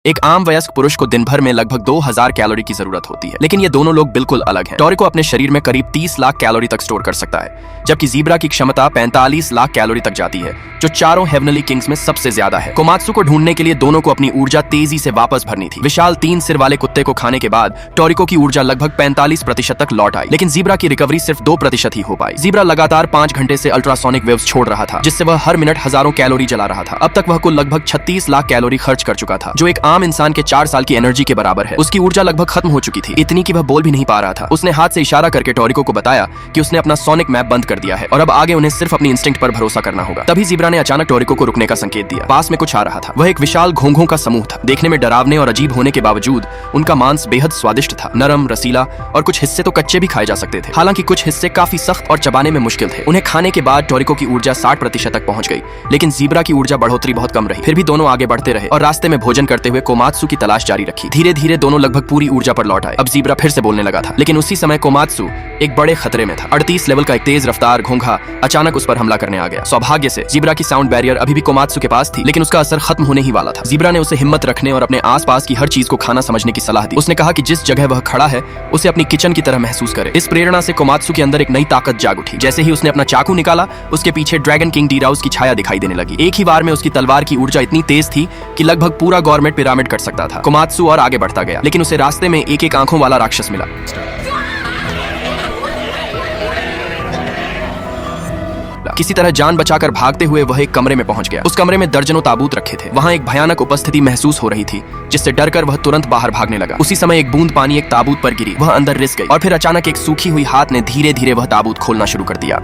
एक आम वयस्क पुरुष को दिन भर में लगभग 2000 कैलोरी की जरूरत होती है, लेकिन ये दोनों लोग बिल्कुल अलग हैं। टोरिको अपने शरीर में करीब 30 लाख कैलोरी तक स्टोर कर सकता है, जबकि ज़ीब्रा की क्षमता 45 लाख कैलोरी तक जाती है, जो चारों हेवनली किंग्स में सबसे ज्यादा है। कोमात्सु को ढूंढने के लिए दोनों को अपनी ऊर्जा तेजी से वापस भरनी थी। विशाल 3 सिर वाले कुत्ते को खाने के बाद टोरिको की ऊर्जा लगभग 45% तक लौट आई, लेकिन ज़ीब्रा की रिकवरी सिर्फ 2% ही हो पाई। ज़ीब्रा लगातार 5 घंटे से अल्ट्रासोनिक वेव्स छोड़ रहा था, जिससे वह हर मिनट हजारों कैलोरी जला रहा था। अब तक वह कुल लगभग 36 लाख कैलोरी खर्च कर चुका था, जो एक आम इंसान के 4 साल की एनर्जी के बराबर है। उसकी ऊर्जा लगभग खत्म हो चुकी थी, इतनी कि वह बोल भी नहीं पा रहा था। उसने हाथ से इशारा करके टोरिको को बताया कि उसने अपना सोनिक मैप बंद कर दिया है और अब आगे उन्हें सिर्फ अपनी इंस्टिंक्ट पर भरोसा करना होगा। तभी ज़ीब्रा ने अचानक टोरिको को रुकने का संकेत दिया। पास में कुछ आ रहा था। वह एक विशाल घोंघों का समूह था। देखने में डरावने और अजीब होने के बावजूद उनका मांस बेहद स्वादिष्ट था, नरम, रसीला और कुछ हिस्से तो कच्चे भी खाए जा सकते थे। हालांकि कुछ हिस्से काफी सख्त और चबाने में मुश्किल थे। उन्हें खाने के बाद टोरिको की ऊर्जा 60% तक पहुंच गई, लेकिन ज़ीब्रा की ऊर्जा बढ़ोतरी बहुत कम रही। फिर भी दोनों आगे बढ़ते रहे और रास्ते में भोजन करते हुए कोमात्सु की तलाश जारी रखी। धीरे धीरे दोनों लगभग पूरी ऊर्जा पर लौट आए। अब ज़ीब्रा फिर से बोलने लगा था, लेकिन उसी समय कोमात्सु एक बड़े खतरे में था। 38 लेवल का एक तेज रफ्तार घोंघा अचानक उस पर हमला करने आ गया। सौभाग्य से ज़ीब्रा की साउंड बैरियर अभी भी कोमात्सु के पास थी, लेकिन उसका असर खत्म होने ही वाला था। ज़ीब्रा ने उसे हिम्मत रखने और अपने आसपास की हर चीज को खाना समझने की सलाह दी। उसने कहा कि जिस जगह वह खड़ा है उसे अपनी किचन की तरह महसूस करे। इस प्रेरणा से कोमात्सु के अंदर एक नई ताकत जाग उठी। जैसे ही उसने अपना चाकू निकाला, उसके पीछे ड्रैगन किंग डीराउस की छाया दिखाई देने लगी। एक ही बार में उसकी तलवार की ऊर्जा इतनी तेज थी कि लगभग पूरा गवर्नमेंट पिरामिड कट सकता था। कोमात्सु और आगे बढ़ता गया, लेकिन उसे रास्ते में एक आंखों वाला राक्षस मिला। किसी तरह जान बचाकर भागते हुए वह एक कमरे में पहुंच गया। उस कमरे में दर्जनों ताबूत रखे थे। वहां एक भयानक उपस्थिति महसूस हो रही थी, जिससे डरकर वह तुरंत बाहर भागने लगा। उसी समय एक बूंद पानी एक ताबूत पर गिरी। वह अंदर रिस गई और फिर अचानक एक सूखी हुई हाथ ने धीरे धीरे वह ताबूत खोलना शुरू कर दिया।